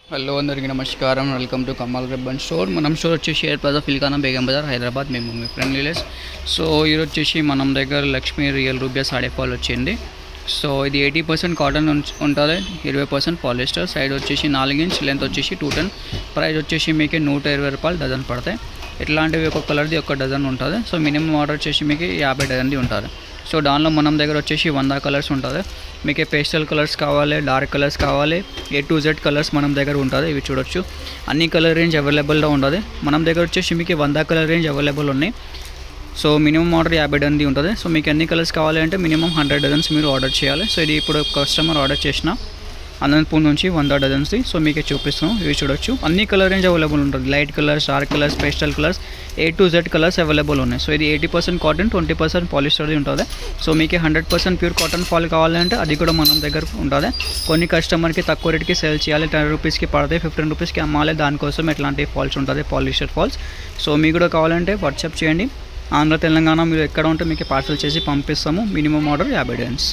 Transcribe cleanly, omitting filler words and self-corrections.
Hello అందరికీ నమస్కారం. Welcome to Kamal ribbon store. మనం స్టోర్ వచ్చేసి షేర్ ప్లాజా, ఫిల్కానా, బేగం బజార్, హైదరాబాద్. మేము మీ ఫ్రెండ్ లీలెస్. సో ఈరోజు వచ్చేసి మనం దగ్గర లక్ష్మీ రియల్ రూబియా సాడే ఫాల్ వచ్చింది. సో ఇది 80% కాటన్ ఉంటుంది, 20% పాలిస్టర్. సైడ్ వచ్చేసి 4 ఇంచ్, లెంత్ వచ్చేసి 210. ప్రైస్ వచ్చేసి మీకు 120 రూపాయలు డజన్ పడతాయి. ఇట్లాంటివి ఒక కలర్ది ఒక డజన్ ఉంటుంది. సో మినిమం ఆర్డర్ వచ్చేసి మీకు 50 డజన్ది ఉంటుంది. సో దానిలో మనం దగ్గర వచ్చేసి 100 కలర్స్ ఉంటుంది. మీకు పేస్టల్ కలర్స్ కావాలి, డార్క్ కలర్స్ కావాలి, A to Z కలర్స్ మనం దగ్గర ఉంటుంది. ఇవి చూడొచ్చు, అన్ని కలర్ రేంజ్ అవైలబుల్గా ఉంటుంది. మనం దగ్గర వచ్చేసి మీకు 100 కలర్ రేంజ్ అవైలబుల్ ఉన్నాయి. సో మినిమం ఆర్డర్ 50 డజన్ది ఉంటుంది. సో మీకు ఎన్ని కలర్స్ కావాలి అంటే మినిమం 100 డజన్స్ మీరు ఆర్డర్ చేయాలి. సో ఇది ఇప్పుడు కస్టమర్ ఆర్డర్ చేసిన అనంతపూర్ నుంచి 100 డజన్స్ది. సో మీకే చూపిస్తున్నాం. ఇవి చూడొచ్చు, అన్ని కలర్ రేంజ్ అవైలబుల్ ఉంటుంది. Light colours, dark colours, pastel colours, A to Z colours available ఉన్నాయి. సో ఇది 80% కాటన్, 20% పాలిస్టర్ది ఉంటుంది. సో మీకు 100% ప్యూర్ కాటన్ ఫాల్ కావాలంటే అది కూడా మనం దగ్గర ఉంటుంది. కొన్ని కస్టమర్కి తక్కువ రేట్కి సేల్ చేయాలి, 10 రూపీస్కి పడతాయి, 15 రూపీస్కి అమ్మాలి. దానికోసం ఎట్లాంటి ఫాల్స్ ఉంటుంది, పాలిస్టర్ ఫాల్స్. సో మీకు కూడా కావాలంటే వాట్సాప్ చేయండి. ఆంధ్ర తెలంగాణ మీరు ఎక్కడ ఉంటే మీకు పార్సల్ చేసి పంపిస్తాము. Minimum order 50 dozens.